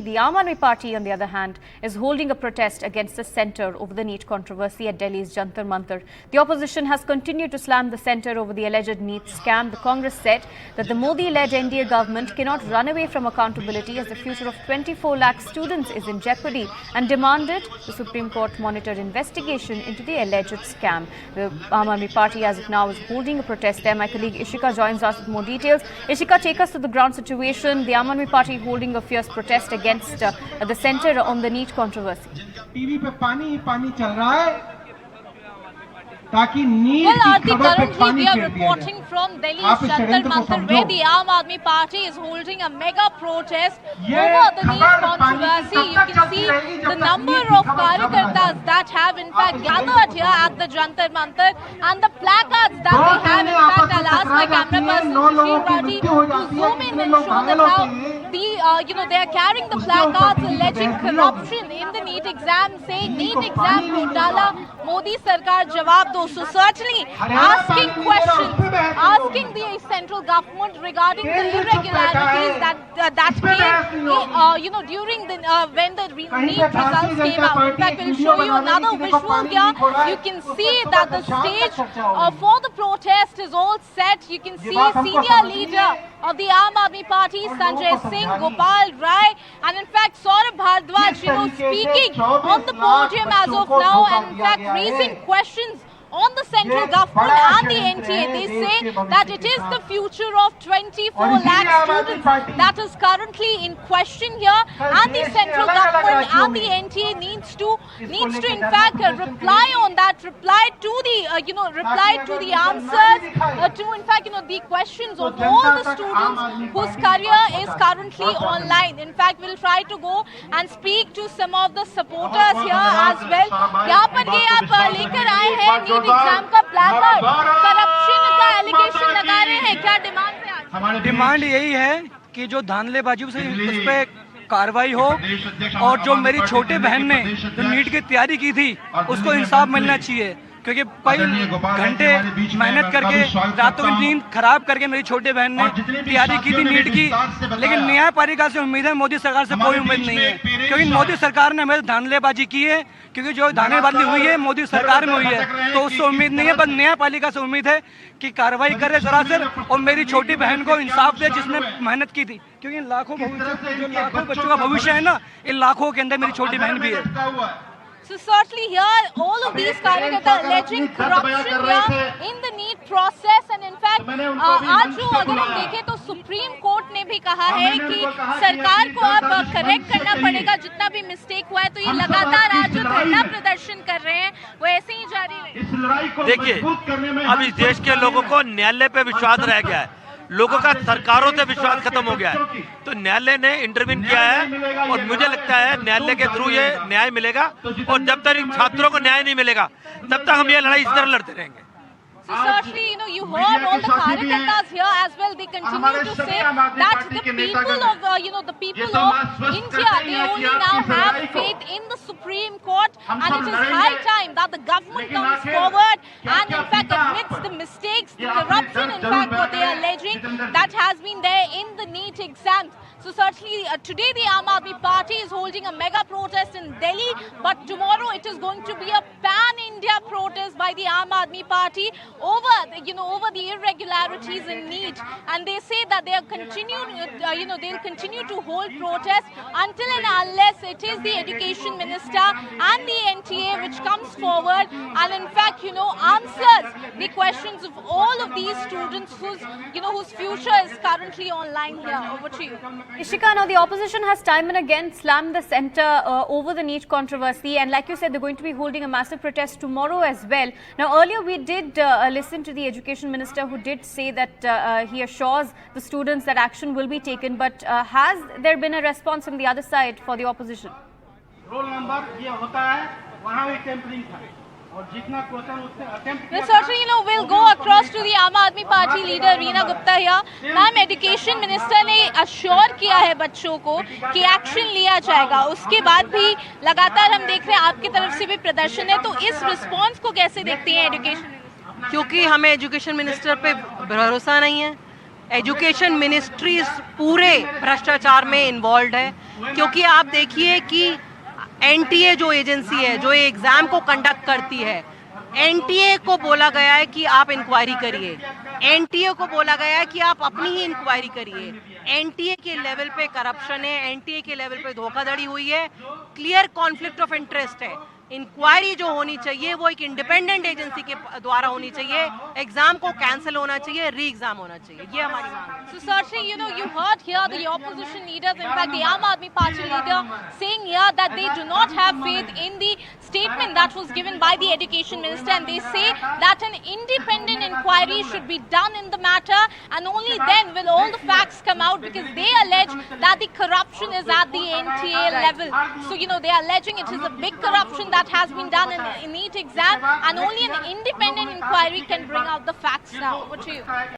The Aam Aadmi Party, on the other hand, is holding a protest against the centre over the NEET controversy at Delhi's Jantar Mantar. The opposition has continued to slam the centre over the alleged NEET scam. The Congress said that the Modi-led NDA government cannot run away from accountability as the future of 24 lakh students is in jeopardy and demanded the Supreme Court monitor investigation into the alleged scam. The Aam Aadmi Party, as of now, is holding a protest there. My colleague Ishika joins us with more details. Ishika, take us to the ground situation. The Aam Aadmi Party holding a fierce protest against the centre on the NEET controversy. TV पे पानी ही पानी चल रहा है ताकि NEET की खबर पे पानी फेर दिया जाए। From Delhi's Jantar Mantar, where the Aam Aadmi Party is holding a mega protest over the NEET controversy. You can see the number of Karyakartas that have in fact gathered here at the Jantar Mantar and the placards that they have. In fact, I'll ask my camera person Sushil Raji to zoom in and show that how they are carrying the placards alleging corruption in the NEET exam, saying NEET exam घोटाला Modi सरकार जवाब दो. So certainly asking questions, asking the central government regarding the irregularities that came, during the when the NEET results came out. In fact, we'll show you another visual here. You can see that the stage for the protest is all set. You can see senior leader of the Aam Aadmi Party, Sanjay Singh, Gopal Rai, and in fact Saurabh Bhardwaj, speaking on the podium as of now, and in fact raising questions on the central government and the NTA. They say that it is the future of 24 lakh students that is currently in question here, and the central government and the NTA needs to in fact reply on that, reply to the answers to in fact the questions of all the students whose career is currently online. In fact, we'll try to go and speak to some of the supporters here as well. यहाँ पर ये आप लेकर आए हैं exam का placard, corruption का allegation लगा रहे हैं, क्या डिमांड है आज? डिमांड यही है कि जो धांधलेबाजी से उस पे कार्रवाई हो, और जो मेरी छोटे बहन ने जो नीट की तैयारी की थी उसको इंसाफ मिलना चाहिए, क्योंकि कई घंटे मेहनत करके रातों की नींद खराब करके मेरी छोटे बहन ने तैयारी की थी नीट की, लेकिन न्यायपालिका से उम्मीद है, मोदी सरकार से कोई उम्मीद नहीं है, क्योंकि मोदी सरकार ने हमें धांधलेबाजी की है, क्योंकि जो धांधलेबाजी हुई है मोदी सरकार में हुई है, तो उससे उम्मीद नहीं है, बस न्यायपालिका से उम्मीद है कि कार्रवाई करे सरासर और मेरी छोटी बहन को इंसाफ दे जिसने मेहनत की थी, क्योंकि लाखों बच्चों का भविष्य है ना, इन लाखों के अंदर मेरी छोटी बहन भी है। So certainly here, all of these Karyakartas alleging corruption here in the NEET process, and in fact, आज जो अगर हम देखें तो सुप्रीम कोर्ट ने भी कहा है कि सरकार को अब करेक्ट करना पड़ेगा जितना भी मिस्टेक हुआ है, तो ये लगातार आज जो धरना प्रदर्शन कर रहे हैं वो ऐसे ही जारी रहेगा। देखिए, अब इस देश के लोगों को न्यायालय पे विश्वास रह गया है, लोगों का सरकारों से विश्वास खत्म हो गया है, तो न्यायालय ने इंटरवीन किया है और मुझे लगता है न्यायालय के थ्रू ये न्याय मिलेगा, और जब तक छात्रों को न्याय नहीं मिलेगा तब तक हम ये लड़ाई इस तरह लड़ते रहेंगे। So certainly, you heard all the Karyakartas here as well. They continue to say that the people of, the people of India, they only now have faith in the Supreme Court, and it is high time that the government comes forward and in fact admits the mistakes, the corruption, in fact, what they are alleging that has been there in the NEET exams. So certainly today the Aam Aadmi Party is holding a mega protest in Delhi, but tomorrow it is going to be a pan-India protest by the Aam Aadmi Party over the irregularities in NEET, and they say that they are they'll continue to hold protests until and unless it is the Education Minister and the NTA which comes forward and in fact answers the questions of all of these students whose future is currently online here. Over to you. Ishika, now the opposition has time and again slammed the centre over the NEET controversy, and like you said, they're going to be holding a massive protest tomorrow as well. Now earlier we did listen to the Education Minister, who did say that he assures the students that action will be taken, but has there been a response from the other side for the opposition? Roll number ये होता है, वहाँ भी tampering था और जितना question उसने attempt किया। Certainly, we'll go across to the Aam Aadmi Party leader Reena Gupta here. Ma'am, Education Minister ने अश्योर किया है बच्चों को कि एक्शन लिया जाएगा, उसके बाद भी लगातार हम देख रहे हैं आपकी तरफ से भी प्रदर्शन है, तो इस रिस्पॉन्स को कैसे देखती हैं एजुकेशन? क्योंकि हमें एजुकेशन मिनिस्टर पे भरोसा नहीं है, एजुकेशन मिनिस्ट्री पूरे भ्रष्टाचार में इन्वॉल्व है, क्योंकि आप देखिए कि एनटीए जो एजेंसी है जो ये एग्जाम को कंडक्ट करती है, एनटीए को बोला गया है कि आप इंक्वायरी करिए, एनटीए को बोला गया है कि आप अपनी ही इंक्वायरी करिए। एनटीए के लेवल पे करप्शन है, एनटीए के लेवल पे धोखाधड़ी हुई है, क्लियर कॉन्फ्लिक्ट ऑफ इंटरेस्ट है। इंक्वायरी जो होनी चाहिए वो एक इंडिपेंडेंट एजेंसी के द्वारा होनी चाहिए, एग्जाम को कैंसिल होना चाहिए, री एग्जाम होना चाहिए, ये हमारी मांग है। So certainly, you heard here the opposition leaders, in fact the Aam Aadmi Party leader, saying here that they do not have faith in the statement that was given by the education minister, and they say that an independent inquiry should be done in the matter, and only then will all the facts come out, because they allege that the corruption is at the NTA level. So they are alleging it is a big corruption that has been done in NEET exam, and only an independent inquiry can bring out the facts now. Over to you.